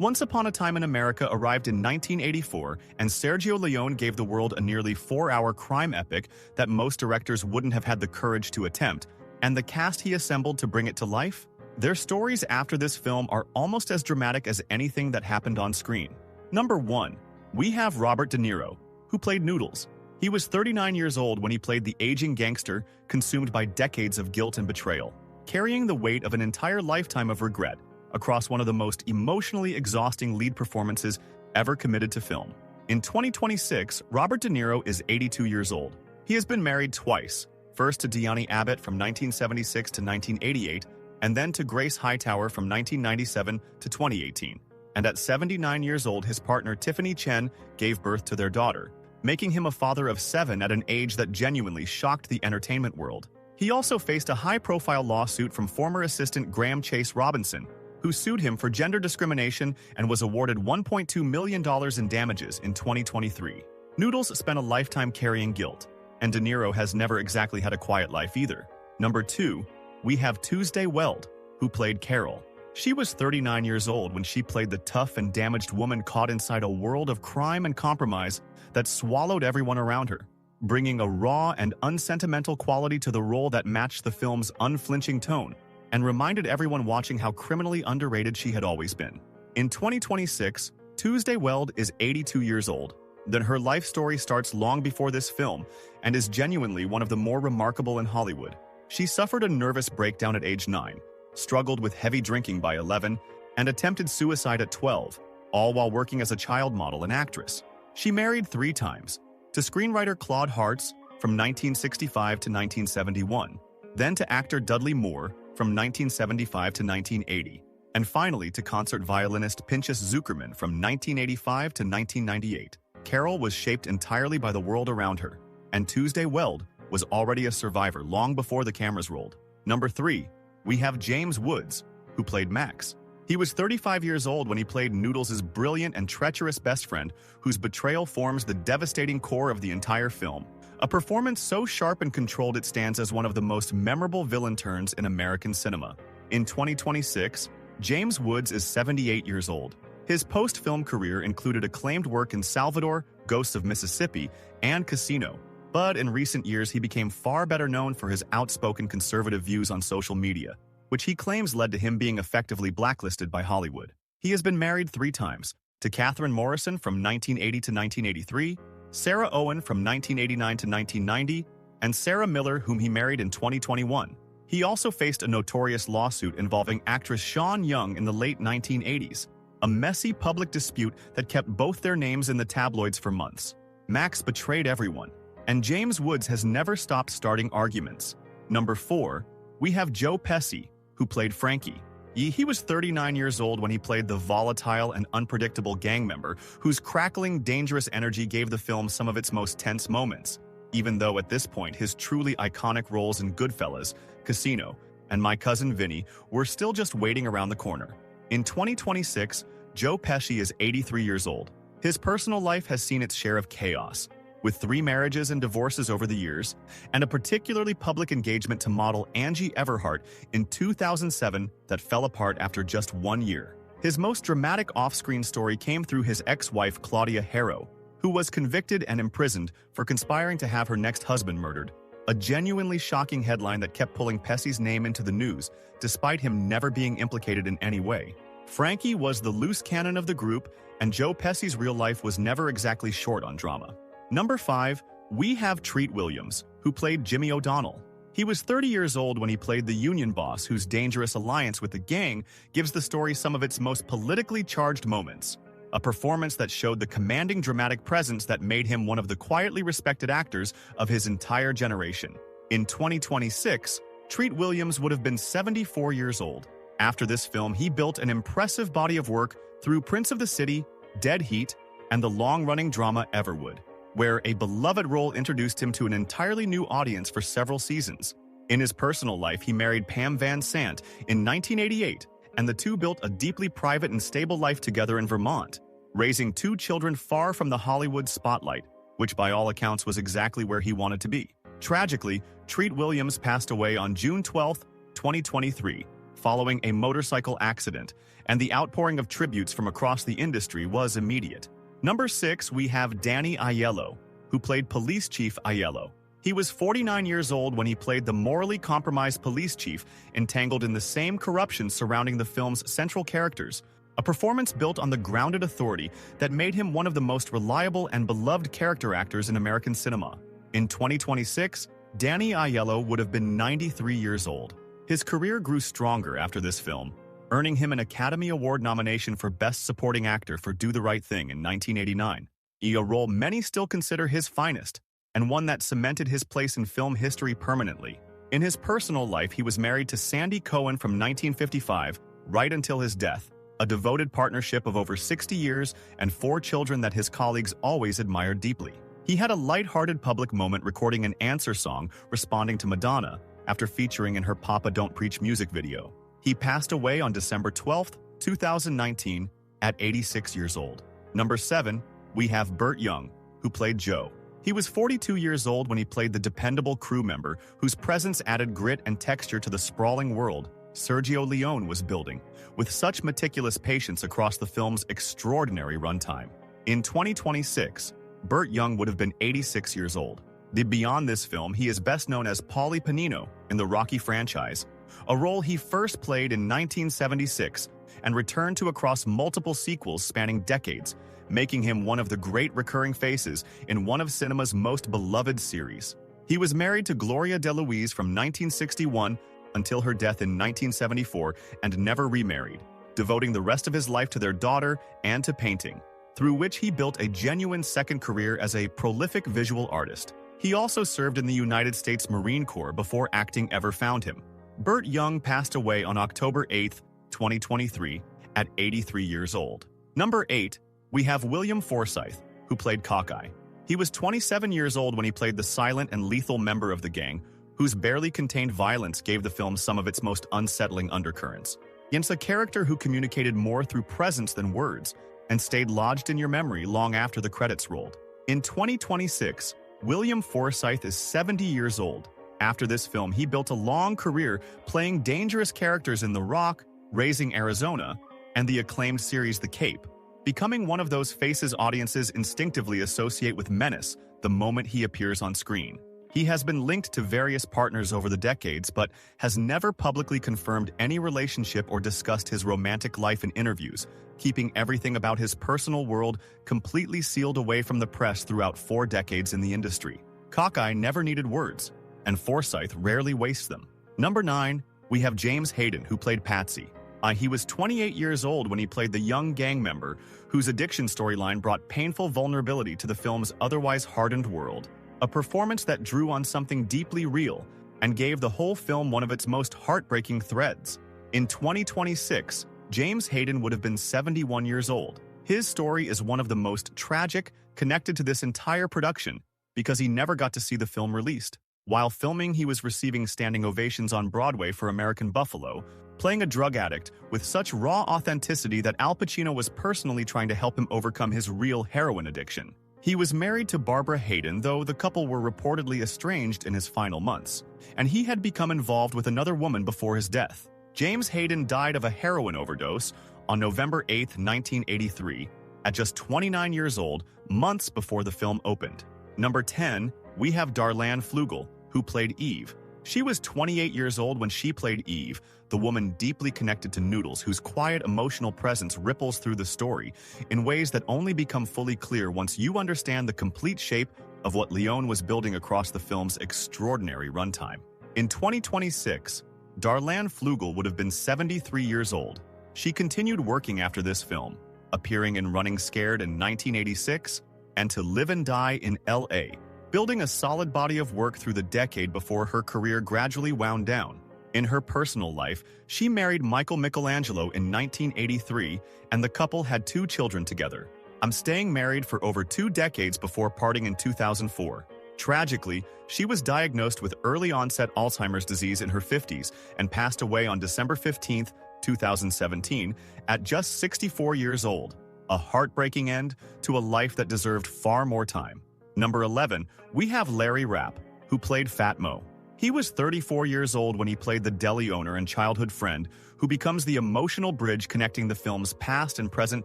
Once Upon a Time in America arrived in 1984, and Sergio Leone gave the world a nearly 4-hour crime epic that most directors wouldn't have had the courage to attempt, and the cast he assembled to bring it to life? Their stories after this film are almost as dramatic as anything that happened on screen. Number 1. We have Robert De Niro, who played Noodles. He was 39 years old when he played the aging gangster consumed by decades of guilt and betrayal, carrying the weight of an entire lifetime of regret across one of the most emotionally exhausting lead performances ever committed to film. In 2026, Robert De Niro is 82 years old. He has been married twice, first to Diani Abbott from 1976 to 1988, and then to Grace Hightower from 1997 to 2018. And at 79 years old, his partner Tiffany Chen gave birth to their daughter, making him a father of 7 at an age that genuinely shocked the entertainment world. He also faced a high-profile lawsuit from former assistant Graham Chase Robinson, who sued him for gender discrimination and was awarded $1.2 million in damages in 2023. Noodles spent a lifetime carrying guilt, and De Niro has never exactly had a quiet life either. Number 2, we have Tuesday Weld, who played Carol. She was 39 years old when she played the tough and damaged woman caught inside a world of crime and compromise that swallowed everyone around her, bringing a raw and unsentimental quality to the role that matched the film's unflinching tone and reminded everyone watching how criminally underrated she had always been. In 2026, Tuesday Weld is 82 years old. Then her life story starts long before this film and is genuinely one of the more remarkable in Hollywood. She suffered a nervous breakdown at age 9, struggled with heavy drinking by 11, and attempted suicide at 12, all while working as a child model and actress. She married 3 times, to screenwriter Claude Hartz from 1965 to 1971, then to actor Dudley Moore from 1975 to 1980, and finally to concert violinist Pinchas Zukerman from 1985 to 1998. Carol was shaped entirely by the world around her, and Tuesday Weld was already a survivor long before the cameras rolled. Number 3, we have James Woods, who played Max. He was 35 years old when he played Noodles' brilliant and treacherous best friend, whose betrayal forms the devastating core of the entire film. A performance so sharp and controlled it stands as one of the most memorable villain turns in American cinema. In 2026, James Woods is 78 years old. His post-film career included acclaimed work in Salvador, Ghosts of Mississippi, and Casino. But in recent years, he became far better known for his outspoken conservative views on social media, which he claims led to him being effectively blacklisted by Hollywood. He has been married 3 times, to Catherine Morrison from 1980 to 1983, Sarah Owen from 1989 to 1990, and Sarah Miller, whom he married in 2021. He also faced a notorious lawsuit involving actress Sean Young in the late 1980s, a messy public dispute that kept both their names in the tabloids for months. Max betrayed everyone, and James Woods has never stopped starting arguments. Number 4, we have Joe Pesci, who played Frankie. He was 39 years old when he played the volatile and unpredictable gang member whose crackling, dangerous energy gave the film some of its most tense moments, even though at this point his truly iconic roles in Goodfellas, Casino, and My Cousin Vinny were still just waiting around the corner. In 2026, Joe Pesci is 83 years old. His personal life has seen its share of chaos, with 3 marriages and divorces over the years, and a particularly public engagement to model Angie Everhart in 2007 that fell apart after just 1 year. His most dramatic off-screen story came through his ex-wife Claudia Harrow, who was convicted and imprisoned for conspiring to have her next husband murdered. A genuinely shocking headline that kept pulling Pesci's name into the news, despite him never being implicated in any way. Frankie was the loose cannon of the group, and Joe Pesci's real life was never exactly short on drama. Number 5, we have Treat Williams, who played Jimmy O'Donnell. He was 30 years old when he played the union boss whose dangerous alliance with the gang gives the story some of its most politically charged moments. A performance that showed the commanding dramatic presence that made him one of the quietly respected actors of his entire generation. In 2026, Treat Williams would have been 74 years old. After this film, he built an impressive body of work through Prince of the City, Dead Heat, and the long-running drama Everwood, where a beloved role introduced him to an entirely new audience for several seasons. In his personal life, he married Pam Van Sant in 1988, and the two built a deeply private and stable life together in Vermont, raising 2 children far from the Hollywood spotlight, which by all accounts was exactly where he wanted to be. Tragically, Treat Williams passed away on June 12, 2023, following a motorcycle accident, and the outpouring of tributes from across the industry was immediate. Number 6, we have Danny Ayello, who played Police Chief Ayello. He was 49 years old when he played the morally compromised police chief entangled in the same corruption surrounding the film's central characters, a performance built on the grounded authority that made him one of the most reliable and beloved character actors in American cinema. In 2026, Danny Ayello would have been 93 years old. His career grew stronger after this film, earning him an Academy Award nomination for Best Supporting Actor for Do the Right Thing in 1989, a role many still consider his finest, and one that cemented his place in film history permanently. In his personal life, he was married to Sandy Cohen from 1955, right until his death, a devoted partnership of over 60 years and 4 children that his colleagues always admired deeply. He had a light-hearted public moment recording an answer song responding to Madonna after featuring in her Papa Don't Preach music video. He passed away on December 12, 2019, at 86 years old. Number 7, we have Bert Young, who played Joe. He was 42 years old when he played the dependable crew member whose presence added grit and texture to the sprawling world Sergio Leone was building, with such meticulous patience across the film's extraordinary runtime. In 2026, Bert Young would have been 86 years old. Beyond this film, he is best known as Paulie Panino in the Rocky franchise, a role he first played in 1976 and returned to across multiple sequels spanning decades, making him one of the great recurring faces in one of cinema's most beloved series. He was married to Gloria DeLuise from 1961 until her death in 1974 and never remarried, devoting the rest of his life to their daughter and to painting, through which he built a genuine second career as a prolific visual artist. He also served in the United States Marine Corps before acting ever found him. Bert Young passed away on October 8, 2023, at 83 years old. Number 8, we have William Forsythe, who played Cockeye. He was 27 years old when he played the silent and lethal member of the gang, whose barely contained violence gave the film some of its most unsettling undercurrents. It's a character who communicated more through presence than words, and stayed lodged in your memory long after the credits rolled. In 2026, William Forsythe is 70 years old. After this film, he built a long career playing dangerous characters in The Rock, Raising Arizona, and the acclaimed series The Cape, becoming one of those faces audiences instinctively associate with menace the moment he appears on screen. He has been linked to various partners over the decades, but has never publicly confirmed any relationship or discussed his romantic life in interviews, keeping everything about his personal world completely sealed away from the press throughout 4 decades in the industry. Cockeye never needed words, and Forsythe rarely wastes them. Number 9, we have James Hayden, who played Patsy. He was 28 years old when he played the young gang member whose addiction storyline brought painful vulnerability to the film's otherwise hardened world. A performance that drew on something deeply real and gave the whole film one of its most heartbreaking threads. In 2026, James Hayden would have been 71 years old. His story is one of the most tragic connected to this entire production because he never got to see the film released. While filming, he was receiving standing ovations on Broadway for American Buffalo, playing a drug addict with such raw authenticity that Al Pacino was personally trying to help him overcome his real heroin addiction. He was married to Barbara Hayden, though the couple were reportedly estranged in his final months, and he had become involved with another woman before his death. James Hayden died of a heroin overdose on November 8, 1983, at just 29 years old, months before the film opened. Number 10, we have Darlan Flugal, who played Eve. She was 28 years old when she played Eve, the woman deeply connected to Noodles, whose quiet emotional presence ripples through the story in ways that only become fully clear once you understand the complete shape of what Leone was building across the film's extraordinary runtime. In 2026, Darlan Flugal would have been 73 years old. She continued working after this film, appearing in Running Scared in 1986 and To Live and Die in L.A., building a solid body of work through the decade before her career gradually wound down. In her personal life, she married Michael Michelangelo in 1983, and the couple had 2 children together. Staying married for over 2 decades before parting in 2004. Tragically, she was diagnosed with early-onset Alzheimer's disease in her 50s and passed away on December 15, 2017, at just 64 years old. A heartbreaking end to a life that deserved far more time. Number 11, we have Larry Rapp, who played Fat Mo. He was 34 years old when he played the deli owner and childhood friend who becomes the emotional bridge connecting the film's past and present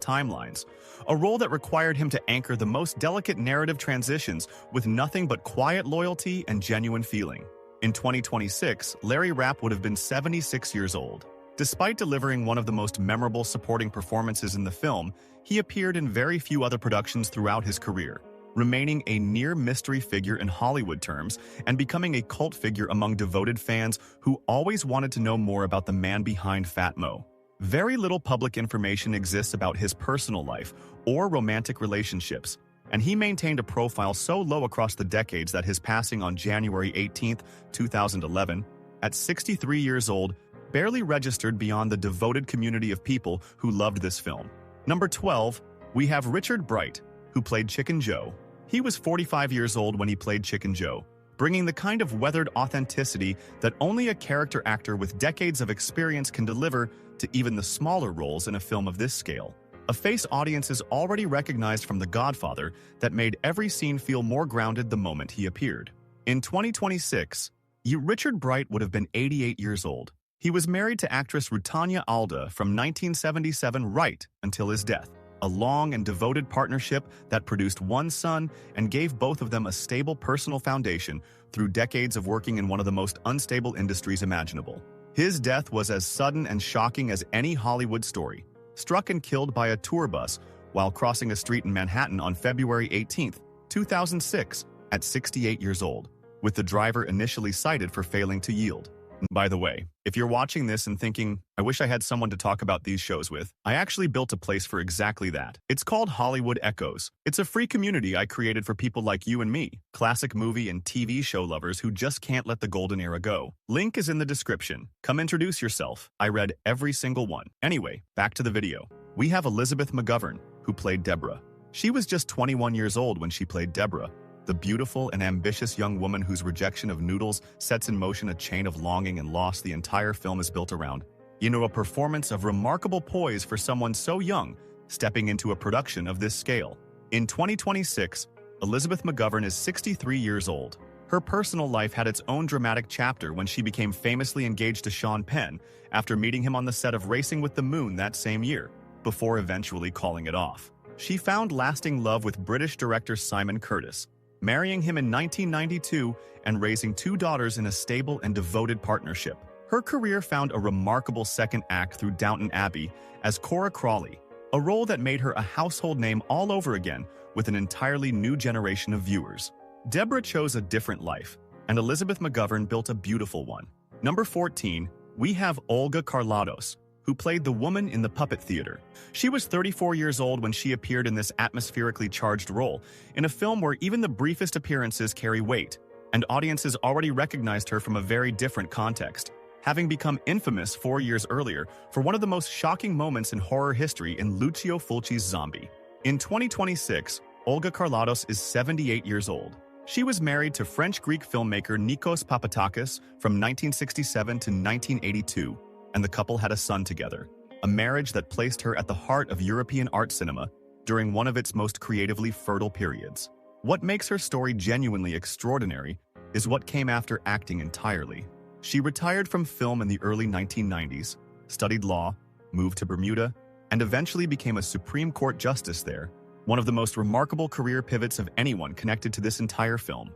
timelines, a role that required him to anchor the most delicate narrative transitions with nothing but quiet loyalty and genuine feeling. In 2026, Larry Rapp would have been 76 years old. Despite delivering one of the most memorable supporting performances in the film, he appeared in very few other productions throughout his career, remaining a near-mystery figure in Hollywood terms and becoming a cult figure among devoted fans who always wanted to know more about the man behind Fat Mo. Very little public information exists about his personal life or romantic relationships, and he maintained a profile so low across the decades that his passing on January 18, 2011, at 63 years old, barely registered beyond the devoted community of people who loved this film. Number 12, we have Richard Bright, who played Chicken Joe. He was 45 years old when he played Chicken Joe, bringing the kind of weathered authenticity that only a character actor with decades of experience can deliver to even the smaller roles in a film of this scale. A face audiences already recognized from The Godfather that made every scene feel more grounded the moment he appeared. In 2026, Richard Bright would have been 88 years old. He was married to actress Rutanya Alda from 1977 right until his death, a long and devoted partnership that produced one son and gave both of them a stable personal foundation through decades of working in one of the most unstable industries imaginable. His death was as sudden and shocking as any Hollywood story. Struck and killed by a tour bus while crossing a street in Manhattan on February 18, 2006, at 68 years old, with the driver initially cited for failing to yield. By the way, if you're watching this and thinking, I wish I had someone to talk about these shows with, I actually built a place for exactly that. It's called Hollywood Echoes. It's a free community I created for people like you and me, classic movie and TV show lovers who just can't let the golden era go. Link is in the description. Come introduce yourself. I read every single one. Anyway, back to the video. We have Elizabeth McGovern, who played Deborah. She was just 21 years old when she played Deborah, the beautiful and ambitious young woman whose rejection of noodles sets in motion a chain of longing and loss the entire film is built around. A performance of remarkable poise for someone so young, stepping into a production of this scale. In 2026, Elizabeth McGovern is 63 years old. Her personal life had its own dramatic chapter when she became famously engaged to Sean Penn after meeting him on the set of Racing with the Moon that same year, before eventually calling it off. She found lasting love with British director Simon Curtis, marrying him in 1992 and raising 2 daughters in a stable and devoted partnership. Her career found a remarkable second act through Downton Abbey as Cora Crawley, a role that made her a household name all over again with an entirely new generation of viewers. Deborah chose a different life, and Elizabeth McGovern built a beautiful one. Number 14, we have Olga Carlados, who played the woman in the puppet theater. She was 34 years old when she appeared in this atmospherically charged role, in a film where even the briefest appearances carry weight, and audiences already recognized her from a very different context, having become infamous 4 years earlier for one of the most shocking moments in horror history in Lucio Fulci's Zombie. In 2026, Olga Carlados is 78 years old. She was married to French-Greek filmmaker Nikos Papatakis from 1967 to 1982, and the couple had a son together, a marriage that placed her at the heart of European art cinema during one of its most creatively fertile periods. What makes her story genuinely extraordinary is what came after acting entirely. She retired from film in the early 1990s, studied law, moved to Bermuda, and eventually became a Supreme Court justice there, one of the most remarkable career pivots of anyone connected to this entire film.